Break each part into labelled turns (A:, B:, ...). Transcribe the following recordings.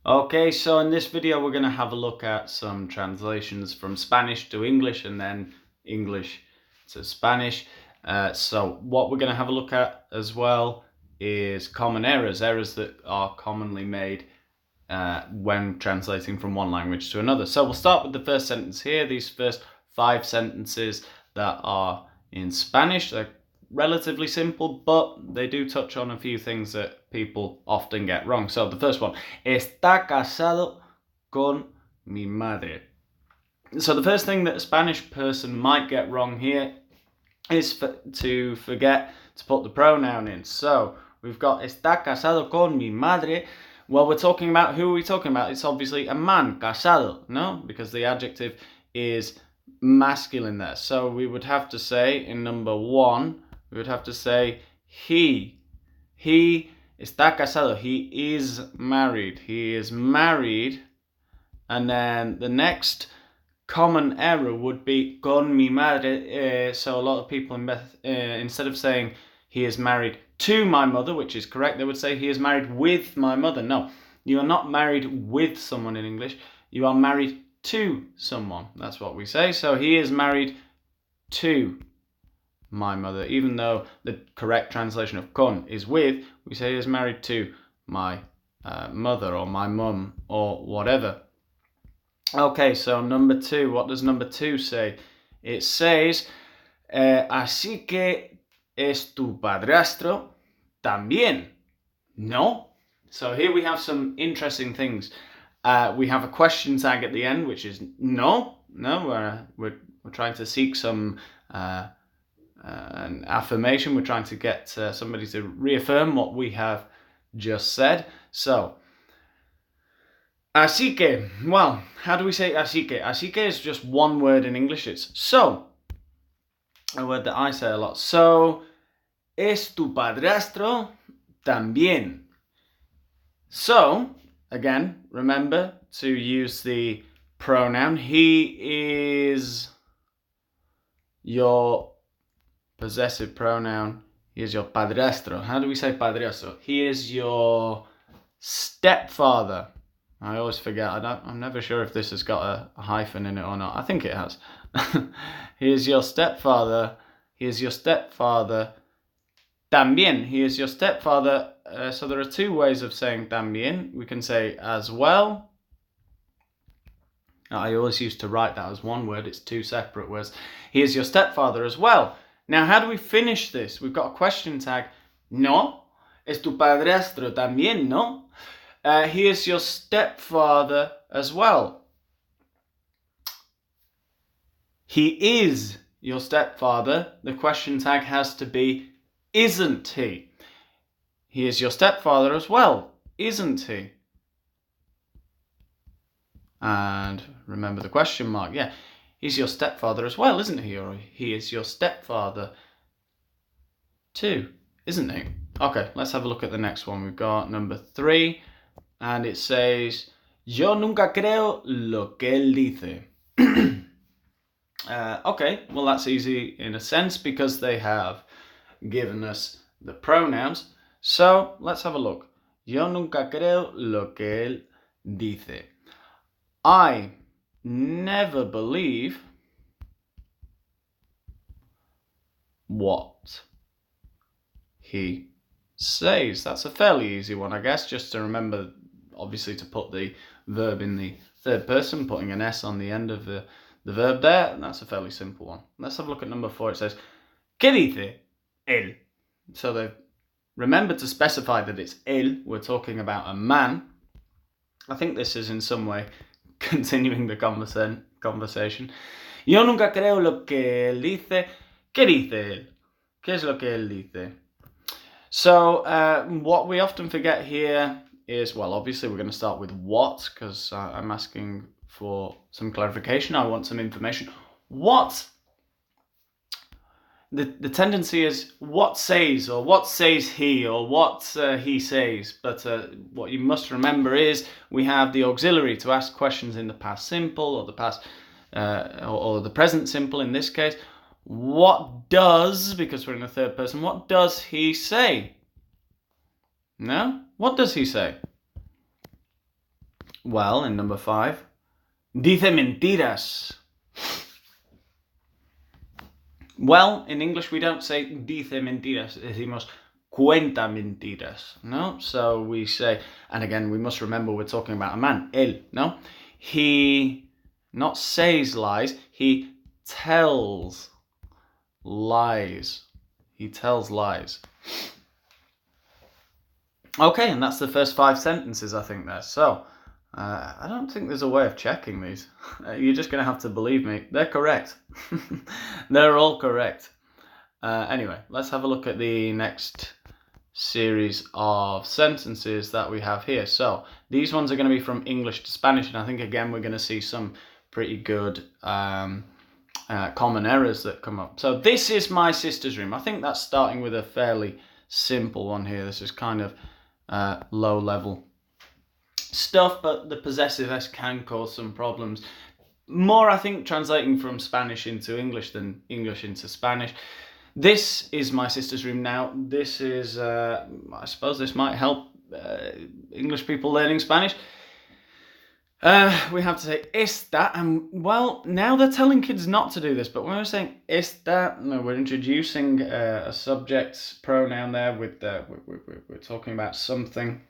A: Okay, so in this video we're going to have a look at some translations from Spanish to English and then English to Spanish. So what we're going to have a look at as well is common errors that are commonly made when translating from one language to another. So we'll start with the first sentence here. These first 5 sentences that are in Spanish, they're relatively simple, but they do touch on a few things that people often get wrong. So the first one, está casado con mi madre. So the first thing that a Spanish person might get wrong here is to forget to put the pronoun in. So we've got está casado con mi madre. Well, we're talking about, who are we talking about? It's obviously a man, casado, no? Because the adjective is masculine there. So we would have to say in number 1, we would have to say he. He está casado. He is married. He is married. And then the next common error would be con mi madre. So a lot of people, instead of saying he is married to my mother, which is correct, they would say he is married with my mother. No, you are not married with someone in English. You are married to someone. That's what we say. So he is married to my mother. Even though the correct translation of con is with, we say he is married to my mother or my mum or whatever. Okay, so number 2. What does number 2 say? It says, así que es tu padrastro también. No. So here we have some interesting things. We have a question tag at the end, which is no. No, we're trying to seek some an affirmation. We're trying to get somebody to reaffirm what we have just said. So, así que, well, how do we say así que? Así que is just one word in English. It's so, a word that I say a lot. So, es tu padrastro también. So, again, remember to use the pronoun. He is your possessive pronoun. He is your padrastro. How do we say padrastro? He is your stepfather. I always forget. I'm never sure if this has got a hyphen in it or not. I think it has. He is your stepfather. He is your stepfather. También. He is your stepfather. So there are 2 ways of saying también. We can say as well. I always used to write that as one word. It's 2 separate words. He is your stepfather as well. Now, how do we finish this? We've got a question tag. No. Es tu padrastro también, no? He is your stepfather as well. He is your stepfather. The question tag has to be, isn't he? He is your stepfather as well, isn't he? And remember the question mark. Yeah, he's your stepfather as well, isn't he? Or he is your stepfather too, isn't he? Okay, let's have a look at the next one. We've got number 3. And it says, yo nunca creo lo que él dice. Okay, well that's easy in a sense because they have given us the pronouns. So let's have a look. Yo nunca creo lo que él dice. I never believe what he says. That's a fairly easy one, I guess, just to remember, obviously, to put the verb in the third person, putting an S on the end of the verb there. That's a fairly simple one. Let's have a look at number 4. It says, ¿qué dice él? So they've remembered to specify that it's él. We're talking about a man. I think this is in some way continuing the conversation. Yo nunca creo lo que él dice. ¿Qué dice él? ¿Qué es lo que él dice? So what we often forget here is, well, obviously we're going to start with what, because I'm asking for some clarification. I want some information. What? The tendency is what says, or what says he, or what he says. But what you must remember is we have the auxiliary to ask questions in the past simple, or the past, or the present simple in this case. What does, because we're in the third person, what does he say? No? What does he say? Well, in number 5, dice mentiras. Well, in English we don't say dice mentiras, decimos cuenta mentiras, no? So we say, and again, we must remember we're talking about a man, él, no? He not says lies, he tells lies. He tells lies. Okay, and that's the first 5 sentences, I think, there. So, I don't think there's a way of checking these. You're just going to have to believe me. They're correct. They're all correct. Anyway, let's have a look at the next series of sentences that we have here. So, these ones are going to be from English to Spanish, and I think, again, we're going to see some pretty good common errors that come up. So, this is my sister's room. I think that's starting with a fairly simple one here. This is kind of low level stuff, but the possessive S can cause some problems. More, I think, translating from Spanish into English than English into Spanish. This is my sister's room now. This is, I suppose this might help English people learning Spanish. We have to say esta, and well, now they're telling kids not to do this, but when we're saying esta, no, we're introducing a subject pronoun there with we're talking about something.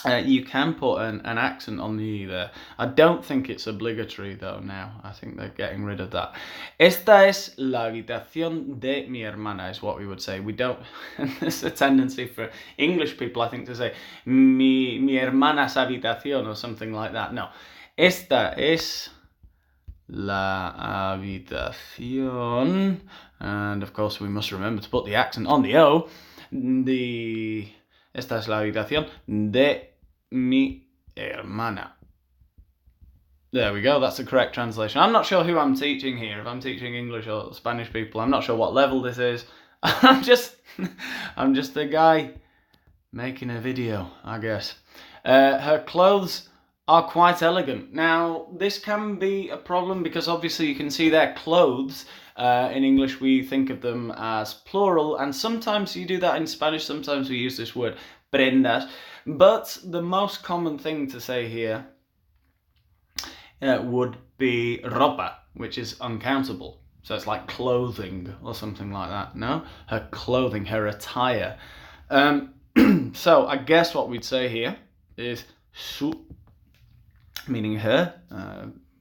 A: You can put an accent on the E there. I don't think it's obligatory though now. I think they're getting rid of that. Esta es la habitación de mi hermana is what we would say. We don't, there's a tendency for English people, I think, to say mi hermana's habitación or something like that. No. Esta es la habitación. And of course we must remember to put the accent on the O. Esta es la habitación de mi hermana. There we go, that's the correct translation. I'm not sure who I'm teaching here, if I'm teaching English or Spanish people. I'm not sure what level this is. I'm just a guy making a video, I guess. Her clothes are quite elegant. Now, this can be a problem because obviously you can see their clothes. In English, we think of them as plural, and sometimes you do that in Spanish. Sometimes we use this word prendas. But the most common thing to say here would be ropa, which is uncountable. So it's like clothing or something like that, no? Her clothing, her attire. So I guess what we'd say here is su, meaning her,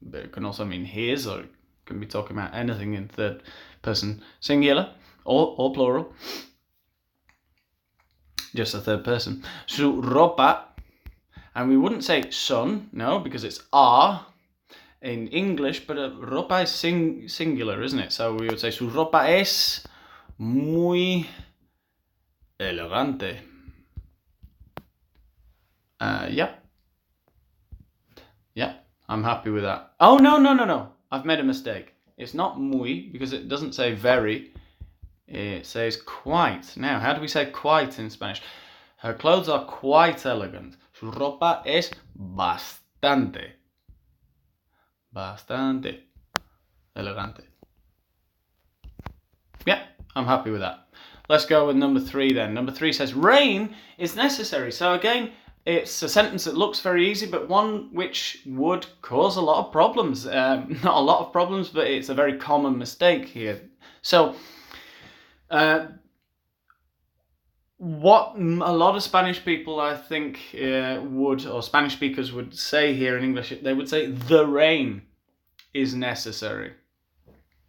A: but it can also mean his, or it can be talking about anything in third person singular or plural. Just a third person. Su ropa, and we wouldn't say son, no, because it's are in English, but ropa is singular, isn't it? So we would say su ropa es muy elegante. Yeah, I'm happy with that. Oh, no. I've made a mistake. It's not muy, because it doesn't say very. It says quite. Now, how do we say quite in Spanish? Her clothes are quite elegant. Su ropa es bastante. Bastante elegante. Yeah, I'm happy with that. Let's go with number 3 then. Number 3 says rain is necessary. So again, it's a sentence that looks very easy, but one which would cause a lot of problems. Not a lot of problems, but it's a very common mistake here. So, what a lot of Spanish people, I think, would, or Spanish speakers would say here in English, they would say the rain is necessary.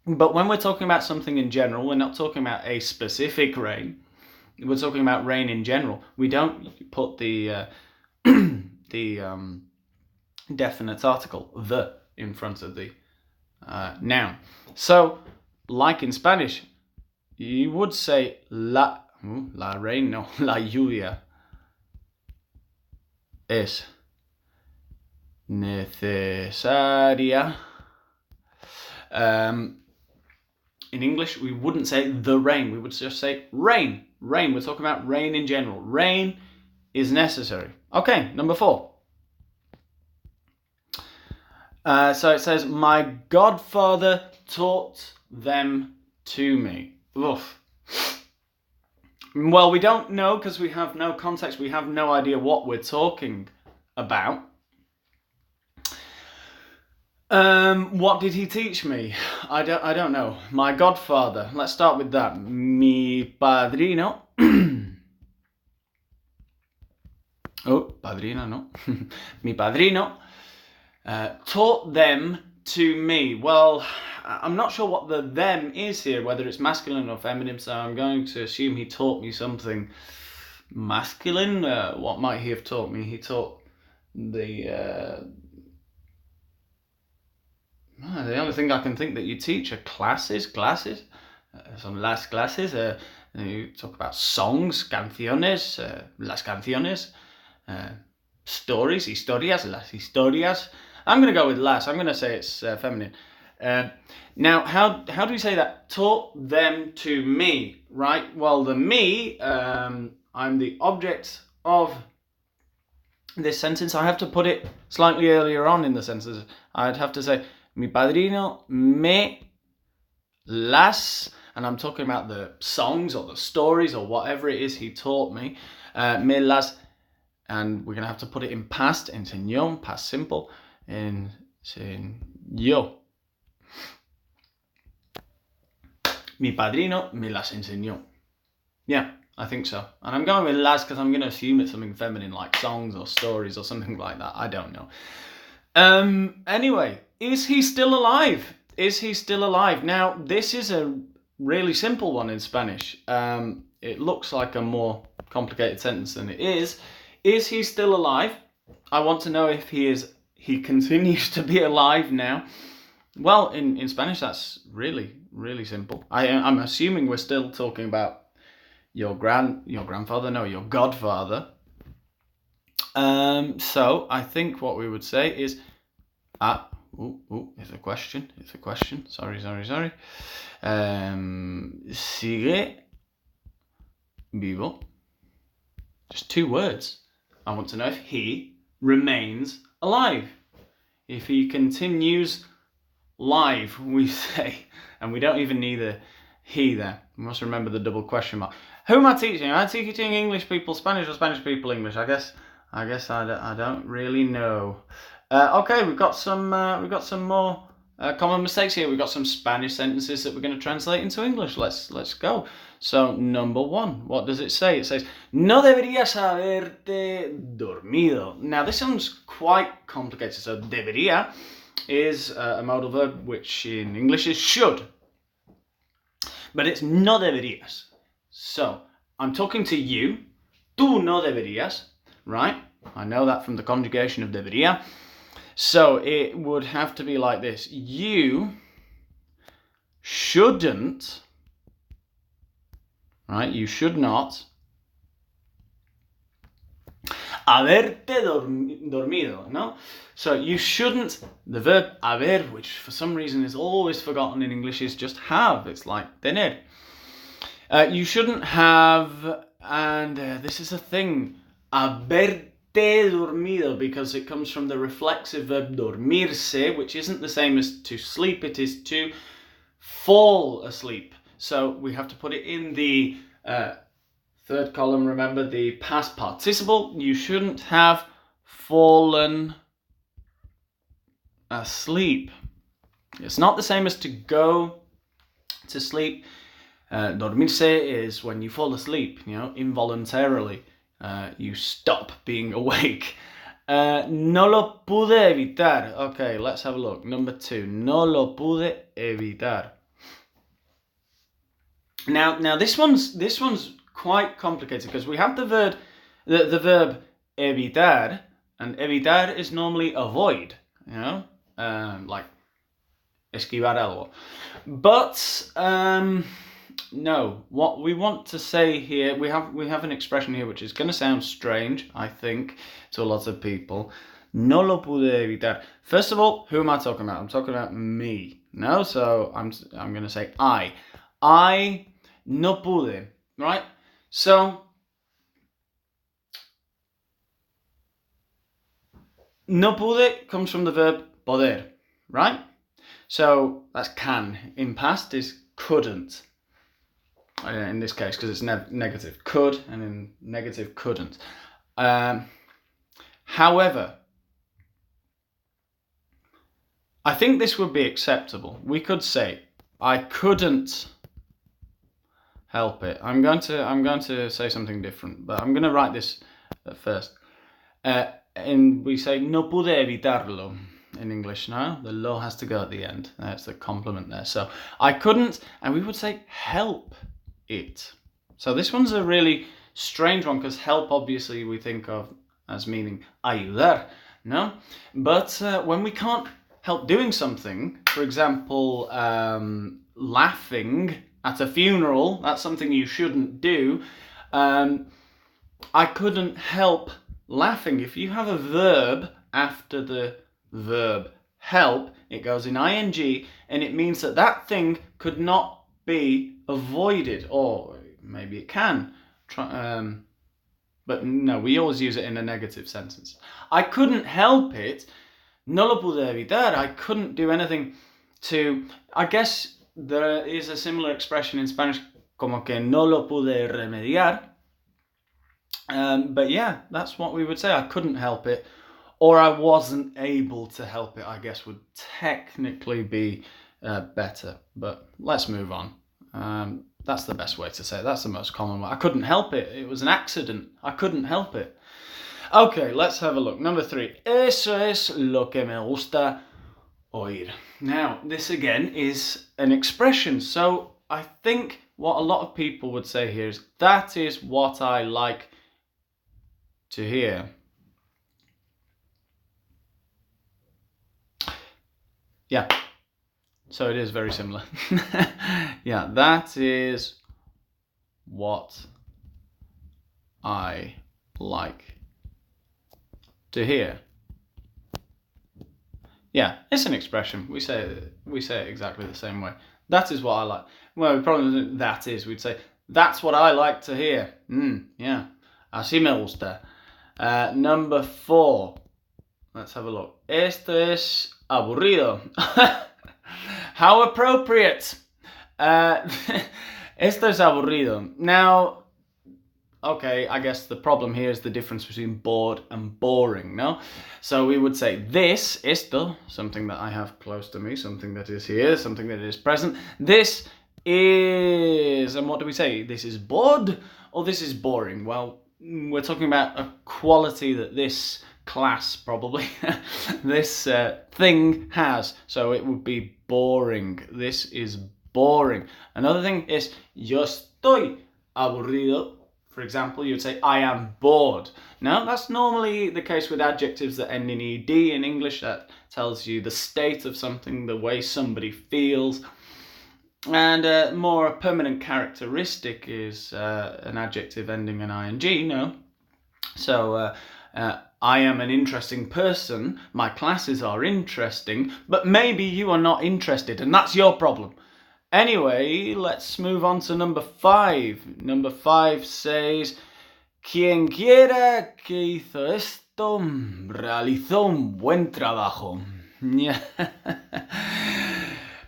A: But when we're talking about something in general, we're not talking about a specific rain. We're talking about rain in general. We don't put the definite article, the, in front of the noun. So, like in Spanish, you would say la rain, no, la lluvia es necesaria. In English, we wouldn't say the rain. We would just say rain. Rain. We're talking about rain in general. Rain is necessary. Okay, number 4. So it says, my godfather taught them to me. Oof. Well, we don't know because we have no context. We have no idea what we're talking about. What did he teach me? I don't know. My godfather. Let's start with that. Mi padrino. Oh, padrino, no. Mi padrino taught them to me. Well, I'm not sure what the them is here, whether it's masculine or feminine, so I'm going to assume he taught me something masculine. What might he have taught me? He taught the only thing I can think that you teach are classes. Son las clases. You talk about songs, canciones, las canciones, stories, historias, las historias. I'm going to go with las. I'm going to say it's feminine. Now, how do you say that? Taught them to me, right? Well, the me, I'm the object of this sentence. I have to put it slightly earlier on in the sentence. I'd have to say, mi padrino me las, and I'm talking about the songs or the stories or whatever it is he taught me, me las, and we're going to have to put it in past, enseñó, past simple, enseñó. Mi padrino me las enseñó. Yeah, I think so. And I'm going with las because I'm going to assume it's something feminine like songs or stories or something like that. I don't know. Anyway, is he still alive? Is he still alive? Now, this is a really simple one in Spanish. It looks like a more complicated sentence than it is. Is he still alive? I want to know if he continues to be alive now. Well, in Spanish, that's really, really simple. I'm assuming we're still talking about your grandfather, no, your godfather. So I think what we would say is, it's a question. Sorry. Sigue vivo. Just 2 words. I want to know if he remains alive. If he continues live, we say, and we don't even need a he there. We must remember the double question mark. Who am I teaching? Am I teaching English people Spanish or Spanish people English? I guess I don't really know. Okay, we've got some more common mistakes here. We've got some Spanish sentences that we're going to translate into English. Let's go. So number 1, what does it say? It says, no deberías haberte dormido. Now this sounds quite complicated. So debería is a modal verb which in English is should. But it's no deberías. So I'm talking to you. Tú no deberías, right? I know that from the conjugation of debería. So it would have to be like this. You shouldn't, right? You should not haberte dormido, no? So you shouldn't, the verb haber, which for some reason is always forgotten in English, is just have. It's like tener. You shouldn't have, and this is a thing, haberte dormido, because it comes from the reflexive verb dormirse, which isn't the same as to sleep, it is to fall asleep. So we have to put it in the 3rd column, remember, the past participle. You shouldn't have fallen asleep. It's not the same as to go to sleep. Dormirse is when you fall asleep, involuntarily. You stop being awake. No lo pude evitar. Okay, let's have a look. Number 2. No lo pude evitar. Now this one's quite complicated because we have the verb evitar, and evitar is normally avoid, like esquivar algo. But no, what we want to say here, we have an expression here which is going to sound strange, I think, to a lot of people. No lo pude evitar. First of all, who am I talking about? I'm talking about me. No, so I'm going to say I no pude, right? So no pude comes from the verb poder, right? So that's can. In past is couldn't. In this case, because it's negative, could, and in negative, couldn't. However, I think this would be acceptable. We could say, I couldn't help it. I'm going to say something different, but I'm going to write this at first. And we say, no pude evitarlo in English now. The lo has to go at the end. That's the complement there. So I couldn't, and we would say help it. So this one's a really strange one because help obviously we think of as meaning ayudar, no? But when we can't help doing something, for example, laughing at a funeral, that's something you shouldn't do. I couldn't help laughing. If you have a verb after the verb help, it goes in ing, and it means that that thing could not be avoided, or maybe it can. But no, we always use it in a negative sentence. I couldn't help it. No lo pude evitar. I couldn't do anything to... I guess there is a similar expression in Spanish, como que no lo pude remediar. But yeah, that's what we would say. I couldn't help it, or I wasn't able to help it, I guess would technically be better. But let's move on. That's the best way to say it. That's the most common one. I couldn't help it. It was an accident. I couldn't help it. Okay, let's have a look. Number 3. Eso es lo que me gusta oír. Now, this again is an expression. So I think what a lot of people would say here is, that is what I like to hear. Yeah. So it is very similar. Yeah, that is what I like to hear. Yeah, it's an expression. We say it exactly the same way. That is what I like. Well, we probably don't, that is. We'd say, that's what I like to hear. Yeah, así me gusta. Number 4. Let's have a look. Esto es aburrido. How appropriate. Esto es aburrido. Now, okay, I guess the problem here is the difference between bored and boring, no? So we would say this, esto, something that I have close to me, something that is here, something that is present. This is, and what do we say? This is bored or this is boring? Well, we're talking about a quality that this class probably, this thing has. So it would be boring. This is boring. Another thing is, yo estoy aburrido. For example, you would say, I am bored. Now, that's normally the case with adjectives that end in ed in English. That tells you the state of something, the way somebody feels. And more a permanent characteristic is an adjective ending in ing, no? So, I am an interesting person, my classes are interesting, but maybe you are not interested, and that's your problem. Anyway, let's move on to number 5. Number 5 says, quien quiera que hizo esto, realizó un buen trabajo. Yeah.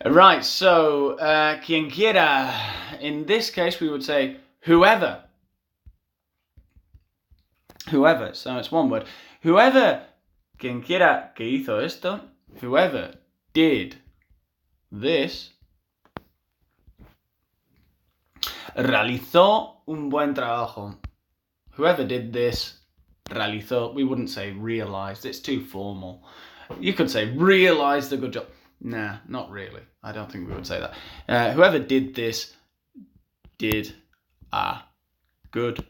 A: Right, so, quien quiera, in this case we would say, whoever. Whoever, so it's one word. Whoever, quien quiera que hizo esto, whoever did this, realizó un buen trabajo. Whoever did this, realizó, we wouldn't say realized, it's too formal. You could say realized a good job. Nah, not really. I don't think we would say that. Whoever did this, did a good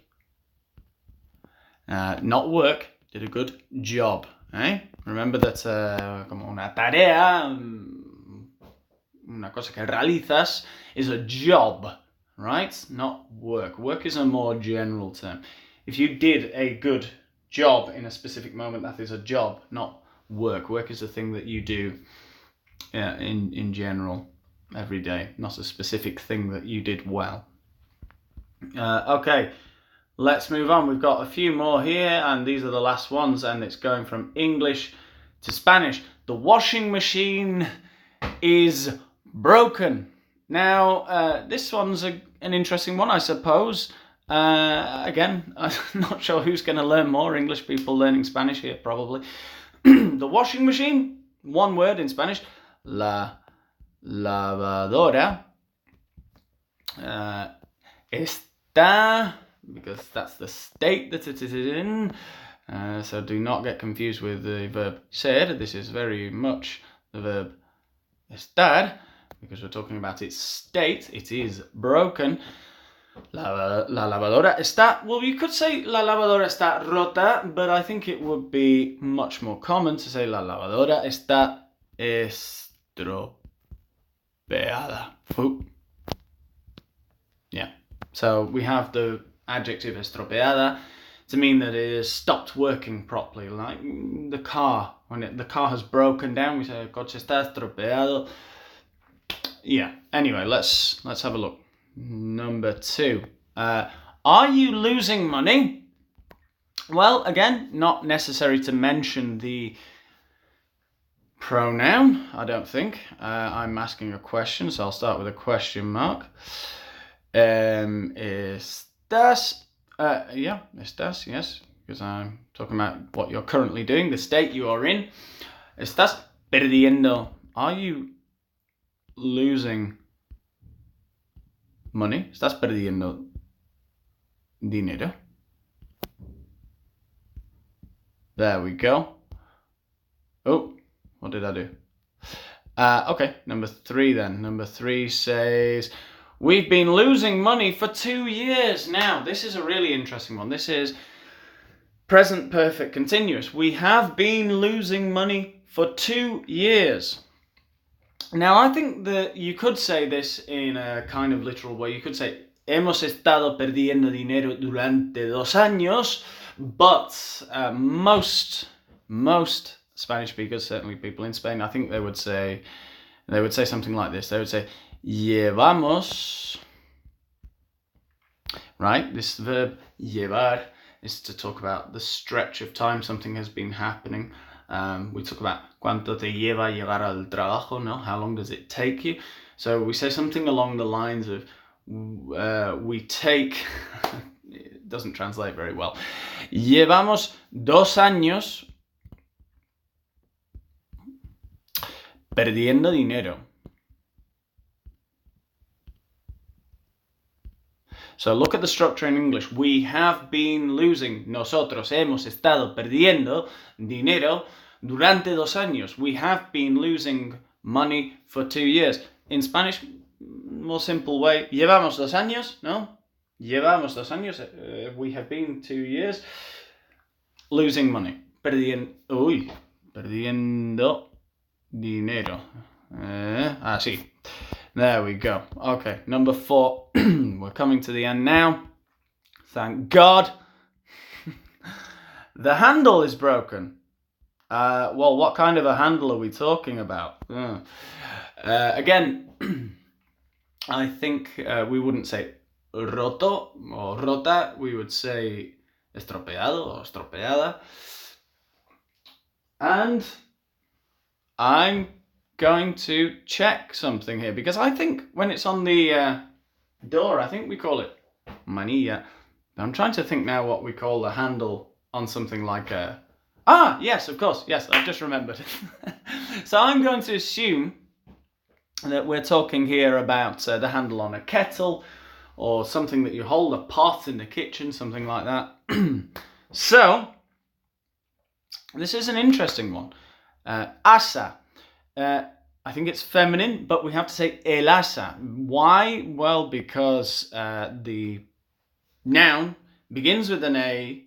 A: not work, did a good job. Eh? Remember that como una tarea, una cosa que realizas, is a job, right? Not work. Work is a more general term. If you did a good job in a specific moment, that is a job, not work. Work is a thing that you do in general every day, not a specific thing that you did well. Okay. Let's move on. We've got a few more here, and these are the last ones, and it's going from English to Spanish. The washing machine is broken. Now, this one's an interesting one, I suppose. Again, I'm not sure who's going to learn more. English people learning Spanish here, probably. The washing machine one word in Spanish, la lavadora, está, because that's the state that it is in. So do not get confused with the verb ser. This is very much the verb estar, because we're talking about its state. It is broken. La lavadora está, well, you could say la lavadora está rota, but I think it would be much more common to say la lavadora está estropeada. Ooh. Yeah, so we have the adjective estropeada to mean that it has stopped working properly, like the car. When the car has broken down, we say el coche está estropeado. Yeah, anyway, let's have a look. Number 2. Are you losing money? Well, again, not necessary to mention the pronoun, I don't think. I'm asking a question, so I'll start with a question mark. Estás, estás, yes, because I'm talking about what you're currently doing, the state you are in. Estás perdiendo. Are you losing money? Estás perdiendo dinero. There we go. Oh, what did I do? Okay, number 3 then. Number 3 says, we've been losing money for 2 years now. This is a really interesting one. This is present perfect continuous. We have been losing money for 2 years. Now, I think that you could say this in a kind of literal way. You could say, hemos estado perdiendo dinero durante 2 años, but most Spanish speakers, certainly people in Spain, I think they would say something like this. They would say, llevamos, right? This verb, llevar, is to talk about the stretch of time something has been happening. We talk about cuánto te lleva llegar al trabajo, no? How long does it take you? So we say something along the lines of, we take, it doesn't translate very well. Llevamos 2 años perdiendo dinero. So look at the structure in English. We have been losing, nosotros hemos estado perdiendo dinero durante 2 años. We have been losing money for 2 years. In Spanish, more simple way, llevamos 2 años, ¿no? Llevamos 2 años, we have been 2 years losing money. Perdiendo dinero. Sí. There we go. Okay, number 4. We're coming to the end now. Thank God. The handle is broken. Well, what kind of a handle are we talking about? Again, I think we wouldn't say roto or rota. We would say estropeado or estropeada. And I'm going to check something here, because I think when it's on the door, I think we call it manilla. I'm trying to think now what we call the handle on something like a... Ah, yes, of course. Yes, I've just remembered. So I'm going to assume that we're talking here about the handle on a kettle or something that you hold, a pot in the kitchen, something like that. So this is an interesting one. Asa. I think it's feminine, but we have to say el asa. Why? Well, because the noun begins with an A,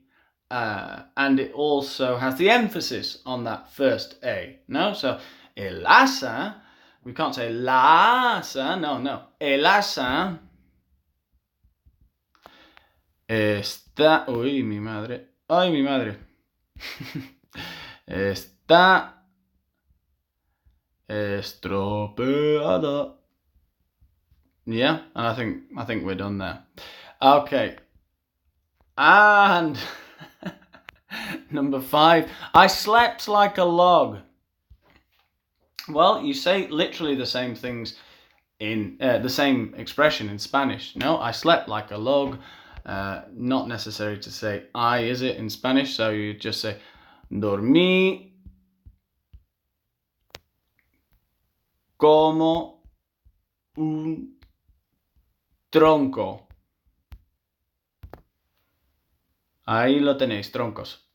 A: and it also has the emphasis on that first A. No? So el asa, we can't say la asa, no. El asa está... Uy, mi madre. Ay, mi madre. Está estropeada. Yeah, and I think we're done there. Okay. And number 5, I slept like a log. Well, you say literally the same things in the same expression in Spanish. No, I slept like a log. Not necessary to say I, is it, in Spanish? So you just say dormí como un tronco. Ahí lo tenéis, troncos.